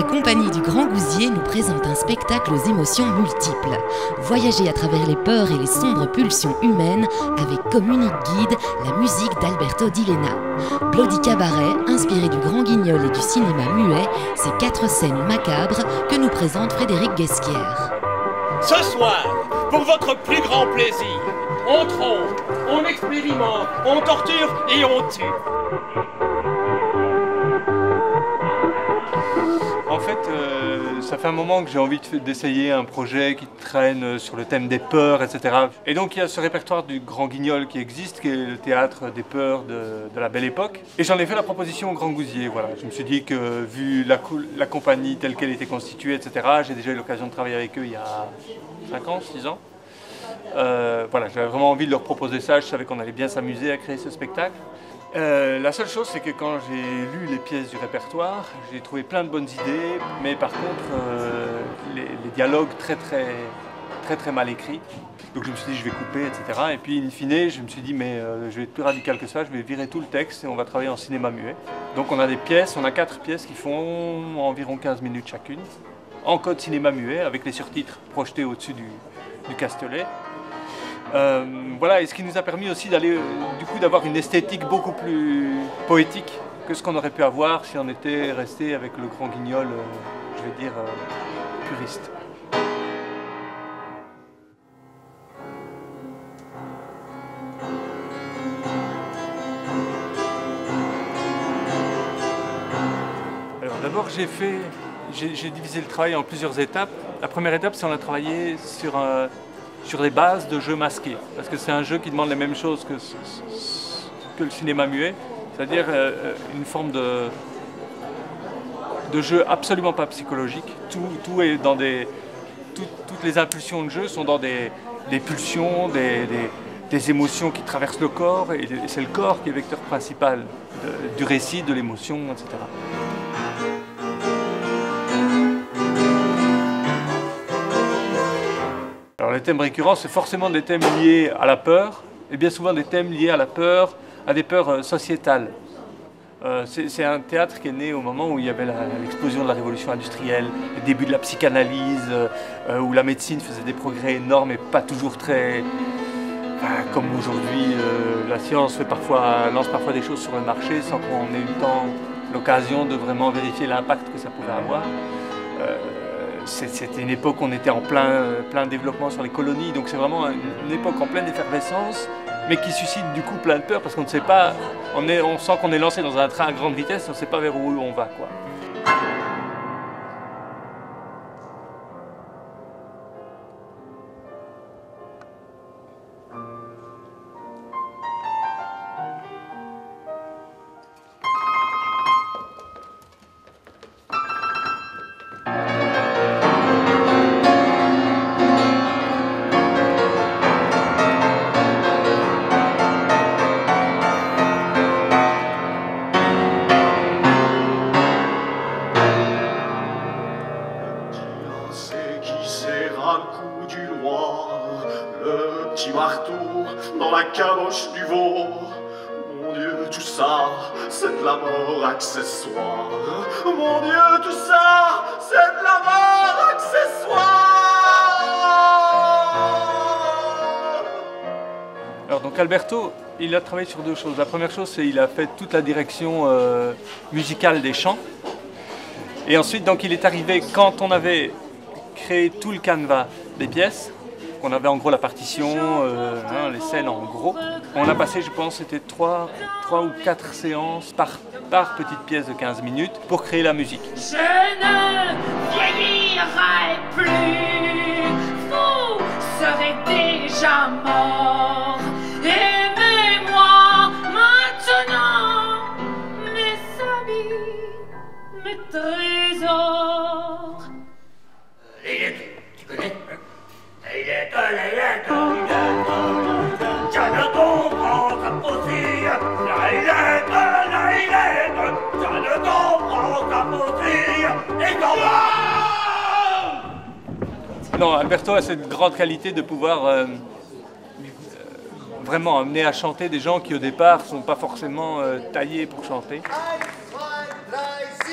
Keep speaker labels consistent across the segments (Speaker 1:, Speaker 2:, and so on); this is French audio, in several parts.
Speaker 1: compagnie du Grand Gousier nous présente un spectacle aux émotions multiples. Voyagez à travers les peurs et les sombres pulsions humaines avec comme unique guide la musique d'Alberto Di Lena. Bloody Cabaret, inspiré du Grand Guignol et du cinéma muet, ces 4 scènes macabres que nous présente Frédéric Guesquière.
Speaker 2: Ce soir, pour votre plus grand plaisir, on trompe, on expérimente, on torture et on tue.
Speaker 3: En fait, ça fait un moment que j'ai envie d'essayer un projet qui traîne sur le thème des peurs, etc. Et donc il y a ce répertoire du Grand Guignol qui existe, qui est le théâtre des peurs de la Belle Époque. Et j'en ai fait la proposition au Grand Gousier. Voilà. Je me suis dit que vu la compagnie telle qu'elle était constituée, etc., j'ai déjà eu l'occasion de travailler avec eux il y a 5 ans, 6 ans. Voilà, j'avais vraiment envie de leur proposer ça, je savais qu'on allait bien s'amuser à créer ce spectacle. La seule chose, c'est que quand j'ai lu les pièces du répertoire, j'ai trouvé plein de bonnes idées, mais par contre, les dialogues très mal écrits. Donc je me suis dit, je vais couper, etc. Et puis, in fine, je me suis dit, mais je vais être plus radical que ça, je vais virer tout le texte et on va travailler en cinéma muet. Donc on a des pièces, on a 4 pièces qui font environ 15 minutes chacune, en code cinéma muet, avec les surtitres projetés au-dessus du castelet. Voilà, et ce qui nous a permis aussi d'aller, d'avoir une esthétique beaucoup plus poétique que ce qu'on aurait pu avoir si on était resté avec le Grand Guignol, je vais dire, puriste. Alors d'abord j'ai divisé le travail en plusieurs étapes. La première étape, c'est qu'on a travaillé sur des bases de jeux masqués, parce que c'est un jeu qui demande les mêmes choses que le cinéma muet, c'est-à-dire une forme de jeu absolument pas psychologique. Tout est dans toutes les impulsions de jeu sont dans des pulsions, des émotions qui traversent le corps, et c'est le corps qui est vecteur principal du récit, de l'émotion, etc. Alors les thèmes récurrents, c'est forcément des thèmes liés à la peur, et bien souvent des thèmes liés à la peur, à des peurs sociétales. C'est un théâtre qui est né au moment où il y avait l'explosion de la révolution industrielle, le début de la psychanalyse, où la médecine faisait des progrès énormes et pas toujours très... comme aujourd'hui, la science lance parfois des choses sur le marché sans qu'on ait eu l'occasion de vraiment vérifier l'impact que ça pouvait avoir. C'était une époque où on était en plein développement sur les colonies, donc c'est vraiment une époque en pleine effervescence, mais qui suscite du coup plein de peur, parce qu'on ne sait pas, on sent qu'on est lancé dans un train à grande vitesse, on ne sait pas vers où on va, quoi.
Speaker 4: Le petit marteau dans la caboche du veau. Mon Dieu, tout ça, c'est de la mort accessoire. Mon Dieu, tout ça, c'est de la mort accessoire.
Speaker 3: Alors donc Alberto, il a travaillé sur 2 choses. La première chose, c'est qu'il a fait toute la direction musicale des chants. Et ensuite, donc, il est arrivé quand on avait créé tout le canevas des pièces, qu'on avait en gros la partition, les scènes en gros. On a passé, je pense, c'était 3 ou 4 séances par petite pièce de 15 minutes pour créer la musique.
Speaker 5: Je ne vieillirai plus, vous serez déjà mort. Aimez-moi maintenant, mes amis, mes trésors.
Speaker 2: Tu connais? Tiens de ton ventre aussi, tiens de ton ventre aussi, et t'en vas!
Speaker 3: Non, Alberto a cette grande qualité de pouvoir vraiment amener à chanter des gens qui au départ ne sont pas forcément taillés pour chanter.
Speaker 4: 1, 2, 3, 7.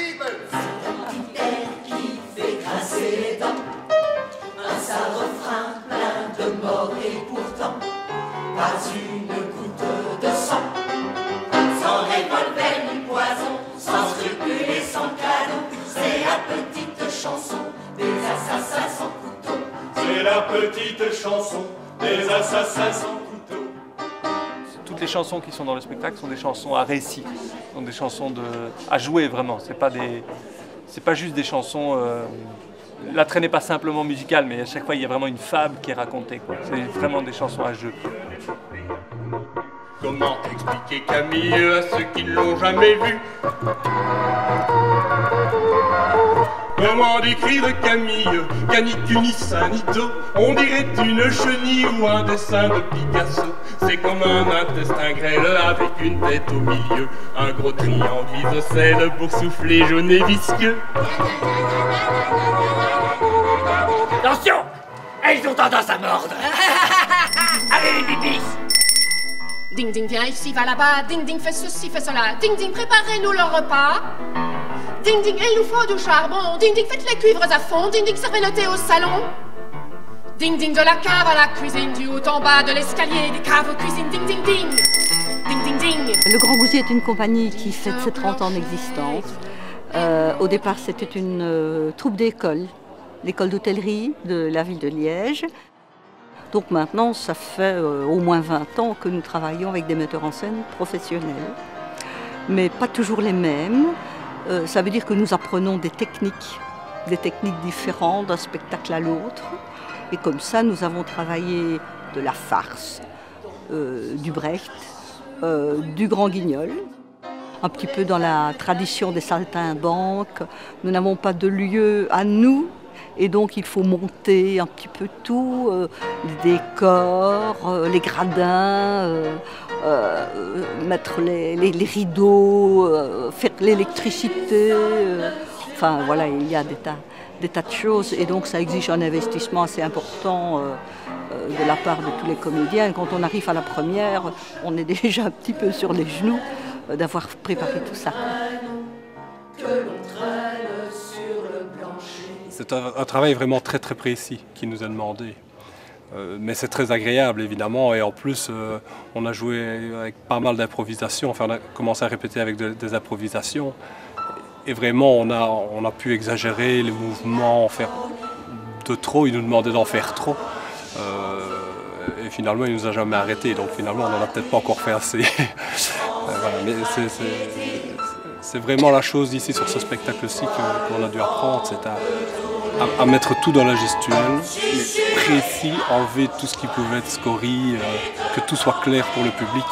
Speaker 6: mort et pourtant pas une goutte de sang. Sans revolver ni poison, sans scrupules et sans cadeau. C'est la petite chanson des assassins sans couteau.
Speaker 4: C'est la petite chanson des assassins sans couteau.
Speaker 3: Toutes les chansons qui sont dans le spectacle sont des chansons à récit, sont des chansons à jouer vraiment. C'est pas juste des chansons. L'attrait n'est pas simplement musical, mais à chaque fois il y a vraiment une fable qui est racontée, quoi. C'est vraiment des chansons à jeu.
Speaker 2: Comment expliquer Camille à ceux qui ne l'ont jamais vu? Comment décrire Camille? Canicuni sanito, on dirait une chenille ou un dessin de Picasso. C'est comme un intestin grêle avec une tête au milieu, un gros triangle isocèle pour souffler jaune et visqueux.
Speaker 7: Attention! Elles ont tendance à mordre. Allez les bibis!
Speaker 5: Ding ding, viens ici, va là-bas. Ding ding, fais ceci, fais cela. Ding ding, préparez-nous le repas. Ding ding, il nous faut du charbon. Ding ding, faites les cuivres à fond. Ding ding, servez le thé au salon. Ding ding, de la cave à la cuisine, du haut en bas de l'escalier, des caves aux cuisines. Ding ding ding. Ding ding ding.
Speaker 8: Le Grand Gousier est une compagnie qui fête ses 30 ans d'existence. Au départ, c'était une troupe d'école, l'école d'hôtellerie de la ville de Liège. Donc maintenant, ça fait au moins 20 ans que nous travaillons avec des metteurs en scène professionnels, mais pas toujours les mêmes. Ça veut dire que nous apprenons des techniques différentes d'un spectacle à l'autre. Et comme ça, nous avons travaillé de la farce, du Brecht, du Grand Guignol, un petit peu dans la tradition des saltimbanques. Nous n'avons pas de lieu à nous. Et donc il faut monter un petit peu tout, les décors, les gradins, mettre les rideaux, faire l'électricité. Enfin voilà, il y a des tas de choses et donc ça exige un investissement assez important de la part de tous les comédiens. Et quand on arrive à la première, on est déjà un petit peu sur les genoux d'avoir préparé tout ça.
Speaker 9: C'est un travail vraiment très très précis qui nous est demandé. Mais c'est très agréable évidemment et en plus on a joué avec pas mal d'improvisations, enfin on a commencé à répéter avec des improvisations et vraiment on a pu exagérer les mouvements, en faire de trop, il nous demandait d'en faire trop et finalement il nous a jamais arrêté, donc finalement on n'en a peut-être pas encore fait assez. Voilà, mais c'est vraiment la chose ici sur ce spectacle-ci qu'on a dû apprendre, c'est à mettre tout dans la gestuelle, précis, enlever tout ce qui pouvait être scorie, que tout soit clair pour le public.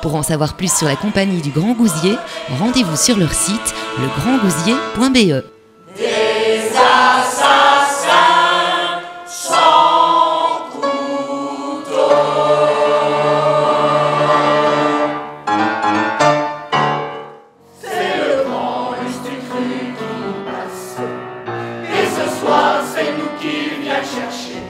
Speaker 1: Pour en savoir plus sur la compagnie du Grand Gousier, rendez-vous sur leur site legrandgousier.be.
Speaker 6: Des assassins sans couteau. C'est le grand lustre cru qui passe. Et ce soir, c'est nous qu'il vient chercher.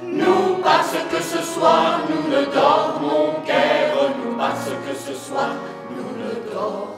Speaker 6: Nous, parce que ce soir, nous ne dormons guère. Nous, parce que ce soir, nous ne dormons